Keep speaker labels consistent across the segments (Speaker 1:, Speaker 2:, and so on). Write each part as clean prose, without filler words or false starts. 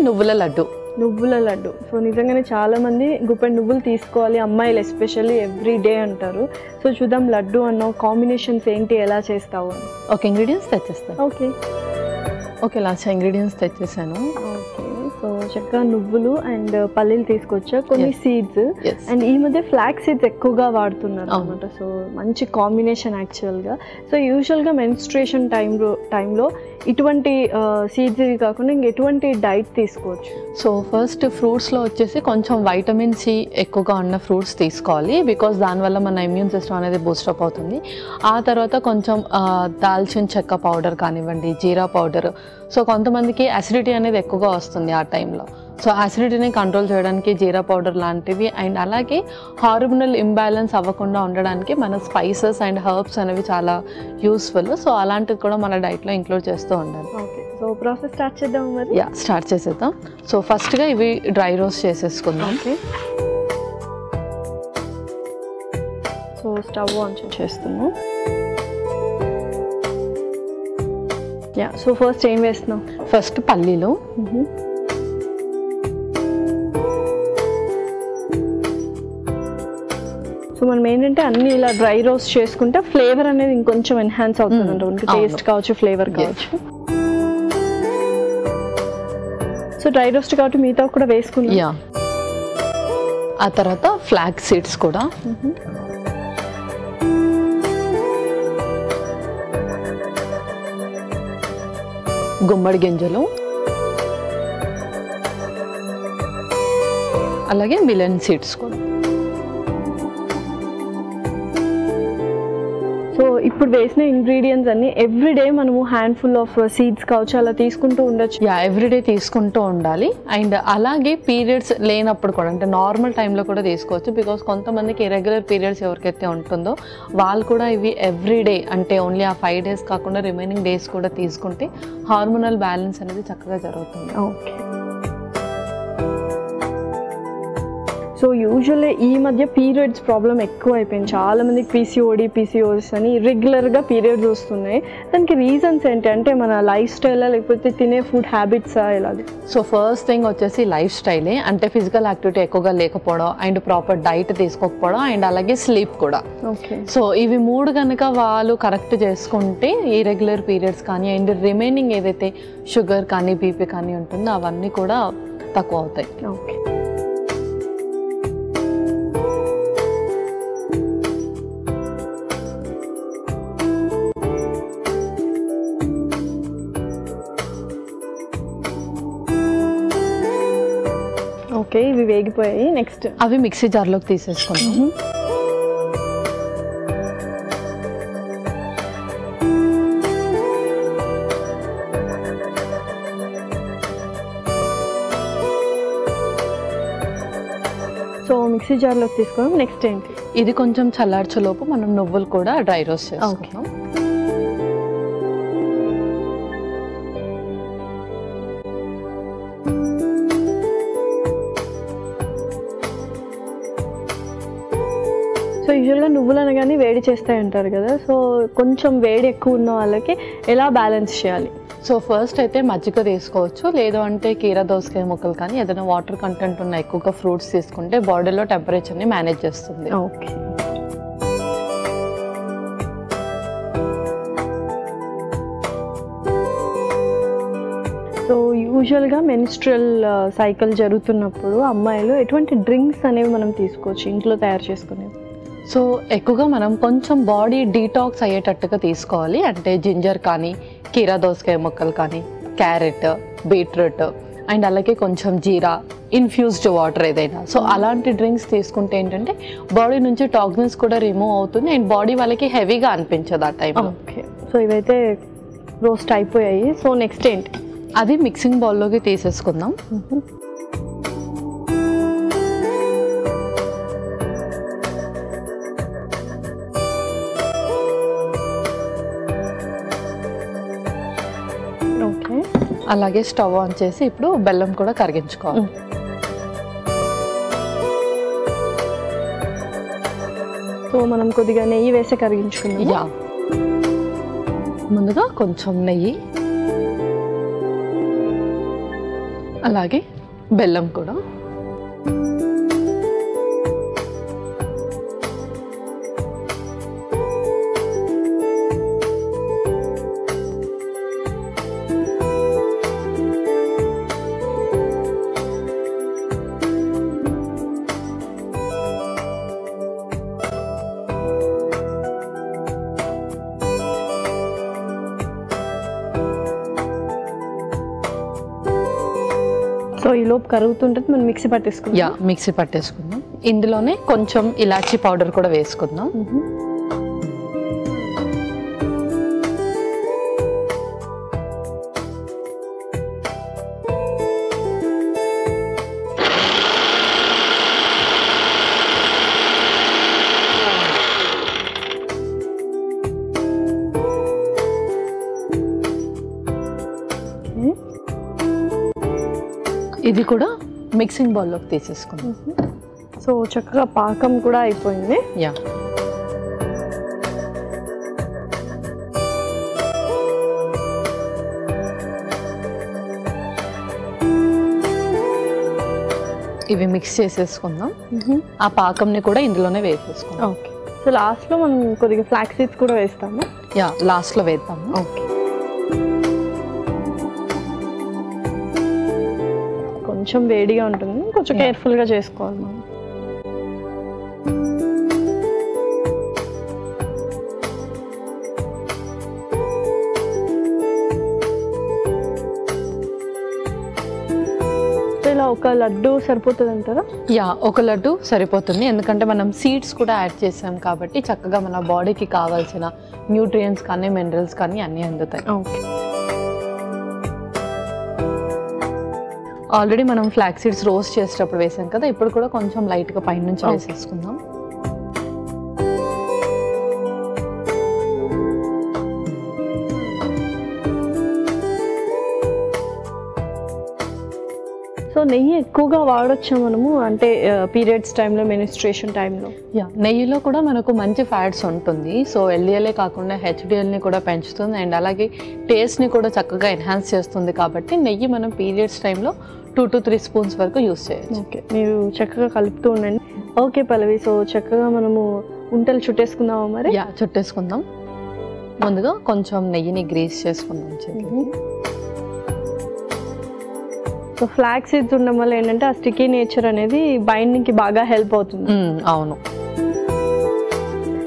Speaker 1: నువ్వుల లడ్డు.
Speaker 2: నువ్వుల లడ్డు. సో నిజంగానే చాలా మంది గుప్పెడు నువ్వులు తీసుకోవాలి అమ్మాయిలు ఎస్పెషల్లీ ఎవ్రీ డే అంటారు. సో చూద్దాం లడ్డు అన్నావు, కాంబినేషన్స్ ఏంటి, ఎలా చేస్తావు అని.
Speaker 1: ఓకే, ఇంగ్రీడియంట్స్ తెచ్చేస్తాను. ఓకే లాస్ట్ ఇంగ్రీడియంట్స్ తెచ్చేసాను.
Speaker 2: ఓకే, సో చక్కగా నువ్వులు అండ్ పల్లీలు తీసుకొచ్చా, కొన్ని సీడ్స్ అండ్ ఈ మధ్య ఫ్లాక్ సీడ్స్ ఎక్కువగా వాడుతున్నారు అనమాట. సో మంచి కాంబినేషన్ యాక్చువల్గా. సో యూజువల్గా మెన్స్ట్రుయేషన్ టైంలో ఇటువంటి సీడ్స్ కాకుండా ఇంకెటువంటి డైట్ తీసుకోవచ్చు?
Speaker 1: సో ఫస్ట్ ఫ్రూట్స్లో వచ్చేసి కొంచెం వైటమిన్ సి ఎక్కువగా ఉన్న ఫ్రూట్స్ తీసుకోవాలి, బికాస్ దానివల్ల మన ఇమ్యూన్ సిస్టమ్ అనేది బూస్టప్ అవుతుంది. ఆ తర్వాత కొంచెం దాల్చిన చెక్క పౌడర్ కానివ్వండి, జీరా పౌడర్. సో కొంతమందికి అసిడిటీ అనేది ఎక్కువగా వస్తుంది ఆ టైంలో. సో అసిడిటీని కంట్రోల్ చేయడానికి జీరా పౌడర్ లాంటివి, అండ్ అలాగే హార్మోనల్ ఇంబ్యాలెన్స్ అవ్వకుండా ఉండడానికి మన స్పైసెస్ అండ్ హర్బ్స్ అనేవి చాలా యూస్ఫుల్. సో అలాంటివి కూడా మన డైట్లో ఇంక్లూడ్ చేస్తూ ఉండాలి.
Speaker 2: ఓకే, సో ప్రాసెస్ స్టార్ట్ చేద్దాం మరి.
Speaker 1: స్టార్ట్ చేసేద్దాం. సో ఫస్ట్గా ఇవి డ్రై రోస్ట్ చేసేసుకుందాం.
Speaker 2: ఓకే, సో స్టవ్ ఆన్ చేస్తున్నాం. సో ఫస్ట్ ఏం వేస్తున్నాం?
Speaker 1: ఫస్ట్ పల్లీలు.
Speaker 2: సో మనం ఏంటంటే అన్ని ఇలా డ్రై రోస్ట్ చేసుకుంటే ఫ్లేవర్ అనేది ఇంకొంచెం ఎన్హాన్స్ అవుతుంది, టేస్ట్ కావచ్చు, ఫ్లేవర్ కావచ్చు. సో డ్రై రోస్ట్ కాబట్టి మిగతా కూడా వేసుకున్నాం.
Speaker 1: ఆ తర్వాత ఫ్లాగ్ సీడ్స్ కూడా. గుమ్మడి గింజలు, అలాగే మిలన్ సీడ్స్ కూడా.
Speaker 2: సో ఇప్పుడు వేసిన ఇంగ్రీడియంట్స్ అన్ని ఎవ్రీడే మనము హ్యాండ్ఫుల్ ఆఫ్ సీడ్స్ కావచ్చు అలా తీసుకుంటూ ఉండొచ్చు.
Speaker 1: ఎవ్రీడే తీసుకుంటూ ఉండాలి. అండ్ అలాగే పీరియడ్స్ లేనప్పుడు కూడా, అంటే నార్మల్ టైంలో కూడా తీసుకోవచ్చు, బికాస్ కొంతమందికి ఇరెగ్యులర్ పీరియడ్స్ ఎవరికైతే ఉంటుందో వాళ్ళు కూడా ఇవి ఎవ్రీడే, అంటే ఓన్లీ ఆ 5 days కాకుండా రిమైనింగ్ డేస్ కూడా తీసుకుంటే హార్మోనల్ బ్యాలెన్స్ అనేది చక్కగా జరుగుతుంది.
Speaker 2: ఓకే, సో యూజువల్లీ ఈ మధ్య పీరియడ్స్ ప్రాబ్లం ఎక్కువ అయిపోయింది. చాలా మందికి పీసీఓఎస్ అని రెగ్యులర్గా పీరియడ్స్ వస్తున్నాయి. దానికి రీజన్స్ ఏంటి అంటే మన లైఫ్ స్టైలా లేకపోతే తినే ఫుడ్ హ్యాబిట్సా ఇలాగే?
Speaker 1: సో ఫస్ట్ థింగ్ వచ్చేసి లైఫ్ స్టైలే, అంటే ఫిజికల్ యాక్టివిటీ ఎక్కువగా లేకపోవడం, అండ్ ప్రాపర్ డైట్ తీసుకోకపోవడం, అండ్ అలాగే స్లీప్ కూడా.
Speaker 2: ఓకే,
Speaker 1: సో ఇవి 3 కనుక వాళ్ళు కరెక్ట్ చేసుకుంటే ఇరెగ్యులర్ పీరియడ్స్ కానీ అండ్ రిమైనింగ్ ఏదైతే షుగర్ కానీ బీపీ కానీ ఉంటుందో అవన్నీ కూడా తక్కువ అవుతాయి.
Speaker 2: ఓకే, ఓకే, ఇవి వేగిపోయాయి. నెక్స్ట్
Speaker 1: అవి మిక్సీ జార్లోకి తీసేసుకుంటాం.
Speaker 2: సో మిక్సీ జార్లోకి తీసుకున్నాం. నెక్స్ట్ ఏంటి?
Speaker 1: ఇది కొంచెం చల్లార్చేలోపు మనం నువ్వులు కూడా డ్రై రోస్ట్ చేసుకుంటాం.
Speaker 2: సో యూజువల్గా నువ్వులు అనగానే వేడి చేస్తాయి అంటారు కదా, సో కొంచెం వేడి ఎక్కువ ఉన్న వాళ్ళకి ఎలా బ్యాలెన్స్ చేయాలి?
Speaker 1: సో ఫస్ట్ అయితే మజ్జిగ తీసుకోవచ్చు, లేదు అంటే కీరా దోసకాయ ముక్కలు కానీ ఏదైనా వాటర్ కంటెంట్ ఉన్న ఎక్కువగా ఫ్రూట్స్ తీసుకుంటే బాడీలో టెంపరేచర్ని మేనేజ్ చేస్తుంది.
Speaker 2: ఓకే, సో యూజువల్గా మెన్స్ట్రువల్ సైకిల్ జరుగుతున్నప్పుడు అమ్మాయిలు ఎటువంటి డ్రింక్స్ అనేవి మనం తీసుకోవచ్చు ఇంట్లో తయారు చేసుకునేవి?
Speaker 1: సో ఎక్కువగా మనం కొంచెం బాడీ డీటాక్స్ అయ్యేటట్టుగా తీసుకోవాలి. అంటే జింజర్ కానీ, కీరా దోసకాయ ముక్కలు కానీ, క్యారెట్, బీట్రూట్, అండ్ అలాగే కొంచెం జీరా, ఇన్ఫ్యూజ్డ్ వాటర్ ఏదైనా. సో అలాంటి డ్రింక్స్ తీసుకుంటే ఏంటంటే బాడీ నుంచి టాక్సిన్స్ కూడా రిమూవ్ అవుతుంది అండ్ బాడీ వాళ్ళకి హెవీగా అనిపించదు ఆ టైంలో.
Speaker 2: ఓకే, సో ఇవైతే రోస్ట్ అయిపోయాయి. సో నెక్స్ట్ ఏంటి?
Speaker 1: అది మిక్సింగ్ బౌల్లోకి తీసేసుకుందాం.
Speaker 2: ఓకే,
Speaker 1: అలాగే స్టవ్ ఆన్ చేసి ఇప్పుడు బెల్లం కూడా కరిగించుకోవాలి.
Speaker 2: సో మనం కొద్దిగా నెయ్యి వేసి కరిగించుకుందాం.
Speaker 1: ముందుగా కొంచెం నెయ్యి, అలాగే బెల్లం కూడా.
Speaker 2: సో ఈ లోపు కరుగుతుంటే మనం మిక్సీ పట్టేసుకుందాం.
Speaker 1: యా, మిక్సీ పట్టేసుకుందాం. ఇందులోనే కొంచెం ఇలాచీ పౌడర్ కూడా వేసుకుందాం. ఇది కూడా మిక్సింగ్ బౌల్లోకి తీసేసుకుందాం.
Speaker 2: సో చక్కగా పాకం కూడా అయిపోయింది.
Speaker 1: యా, ఇవి మిక్స్ చేసేసుకుందాం. ఆ పాకంని కూడా ఇందులోనే వేసేసుకుందాం.
Speaker 2: ఓకే. సో లాస్ట్లో మనం కొద్దిగా ఫ్లాక్స్ సీడ్స్ కూడా వేస్తాము.
Speaker 1: యా, లాస్ట్లో వేద్దాము.
Speaker 2: ఓకే. కొంచెం వేడిగా ఉంటుంది, కొంచెం కేర్ఫుల్గా చేసుకోవాలి మనం. ఇలా ఒక లడ్డు సరిపోతుంది అంటారా?
Speaker 1: యా, ఒక లడ్డు సరిపోతుంది. ఎందుకంటే మనం సీడ్స్ కూడా యాడ్ చేసాం కాబట్టి చక్కగా మన బాడీకి కావాల్సిన న్యూట్రియంట్స్ కానీ మినరల్స్ కానీ అన్నీ అందుతాయి.
Speaker 2: ఓకే.
Speaker 1: ఆల్రెడీ మనం ఫ్లాక్స్ సీడ్స్ రోస్ట్ చేసేటప్పుడు వేసాం కదా, ఇప్పుడు కూడా కొంచెం లైట్గా పైన నుంచి వేసేసుకుందాం.
Speaker 2: సో నెయ్యి ఎక్కువగా వాడొచ్చా మనము, అంటే పీరియడ్స్ టైంలో, మెనిస్ట్రేషన్ టైంలో?
Speaker 1: యా, నెయ్యిలో కూడా మనకు మంచి ఫ్యాట్స్ ఉంటుంది. సో ఎల్డిఎల్ఏ కాకుండా హెచ్డిఎల్ని కూడా పెంచుతుంది అండ్ అలాగే టేస్ట్ని కూడా చక్కగా ఎన్హాన్స్ చేస్తుంది. కాబట్టి నెయ్యి మనం పీరియడ్స్ టైంలో 2 to 3 స్పూన్స్ వరకు యూస్ చేయొచ్చు.
Speaker 2: ఓకే, మీరు చక్కగా కలుపుతూ ఉండండి. ఓకే పల్లవి, సో చక్కగా మనము ఉంటలు చుట్టేసుకుందామా మరి?
Speaker 1: యా, చుట్టేసుకుందాం. ముందుగా కొంచెం నెయ్యిని గ్రీస్ చేసుకుందాం చేతికి.
Speaker 2: సో ఫ్లాక్స్ సీడ్స్ ఉండడం వల్ల ఏంటంటే ఆ స్టిక్కీ నేచర్ అనేది బైండింగ్కి బాగా హెల్ప్ అవుతుంది.
Speaker 1: అవును.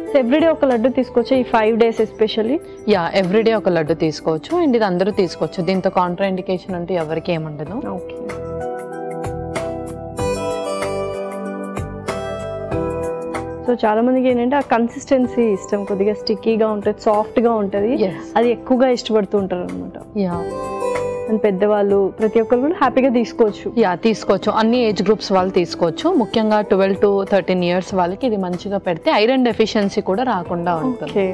Speaker 2: సో ఎవ్రీడే ఒక లడ్డు తీసుకోవచ్చు ఈ 5 days ఎస్పెషల్లీ?
Speaker 1: యా, ఎవ్రీడే ఒక లడ్డు తీసుకోవచ్చు అండ్ ఇది అందరూ తీసుకోవచ్చు. దీంతో కాంట్రా ఇండికేషన్ అంటూ ఎవరికి ఏముండదు.
Speaker 2: ఓకే. సో చాలా మందికి ఏంటంటే ఆ కన్సిస్టెన్సీ ఇష్టం, కొద్దిగా స్టిక్కీగా ఉంటుంది, సాఫ్ట్గా ఉంటుంది, అది ఎక్కువగా ఇష్టపడుతూ ఉంటారు అనమాట.
Speaker 1: యా,
Speaker 2: అండ్ పెద్దవాళ్ళు ప్రతి ఒక్కరు కూడా హ్యాపీగా తీసుకోవచ్చు.
Speaker 1: యా, తీసుకోవచ్చు. అన్ని ఏజ్ గ్రూప్స్ వాళ్ళు తీసుకోవచ్చు. ముఖ్యంగా 12 to 13 years వాళ్ళకి ఇది మంచిగా పెడితే ఐరన్ డెఫిషియన్సీ కూడా రాకుండా ఉంటుంది.
Speaker 2: Okay.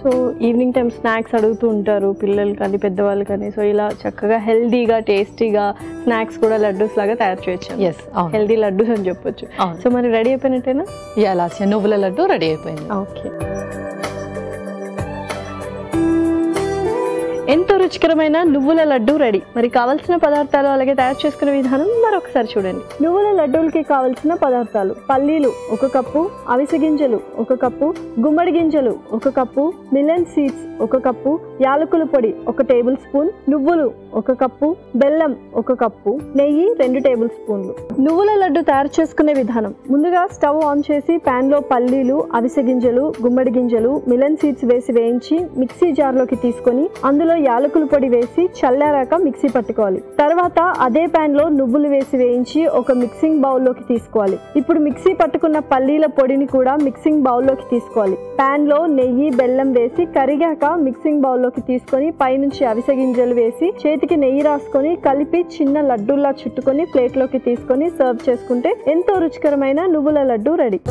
Speaker 2: So evening time snacks అడుగుతూ ఉంటారు పిల్లలు కానీ పెద్దవాళ్ళు కానీ. సో ఇలా చక్కగా హెల్దీగా టేస్టీగా స్నాక్స్ కూడా లడ్డూస్ లాగా తయారు చేయొచ్చు.
Speaker 1: ఎస్,
Speaker 2: హెల్దీ లడ్డూస్ అని చెప్పొచ్చు. సో మరి రెడీ అయిపోయినట్టేనా?
Speaker 1: యా, లాస్ట్ నువ్వుల లడ్డు రెడీ అయిపోయింది.
Speaker 2: ఓకే. ఎంతో రుచికరమైన నువ్వుల లడ్డు రెడీ. మరి కావాల్సిన పదార్థాలు అలాగే తయారు చేసుకునే విధానం మరొకసారి చూడండి. నువ్వుల లడ్డూలకి కావాల్సిన పదార్థాలు: పల్లీలు 1 కప్పు, అవిసె గింజలు 1 కప్పు, గుమ్మడి గింజలు 1 కప్పు, మిలన్ సీడ్స్ 1 కప్పు, యాలకుల పొడి 1 టేబుల్ స్పూన్, నువ్వులు 1 కప్పు, బెల్లం 1 కప్పు, నెయ్యి 2 టేబుల్ స్పూన్లు. నువ్వుల లడ్డు తయారు చేసుకునే విధానం: ముందుగా స్టవ్ ఆన్ చేసి ప్యాన్ లో పల్లీలు, అవిసె గింజలు, గుమ్మడి గింజలు, మిలన్ సీడ్స్ వేసి వేయించి మిక్సీ జార్లోకి తీసుకొని అందులో యాలకుల పొడి వేసి చల్లారాక మిక్సీ పట్టుకోవాలి. తర్వాత అదే ప్యాన్ లో నువ్వులు వేసి వేయించి ఒక మిక్సింగ్ బౌల్లోకి తీసుకోవాలి. ఇప్పుడు మిక్సీ పట్టుకున్న పల్లీల పొడిని కూడా మిక్సింగ్ బౌల్లోకి తీసుకోవాలి. ప్యాన్ లో నెయ్యి, బెల్లం వేసి కరిగాక మిక్సింగ్ బౌల్లోకి తీసుకొని పైనుంచి అవిసె గింజలు వేసి చేతికి నెయ్యి రాసుకొని కలిపి చిన్న లడ్డూలా చుట్టుకొని ప్లేట్లోకి తీసుకొని సర్వ్ చేసుకుంటే ఎంతో రుచికరమైన నువ్వుల లడ్డు రెడీ.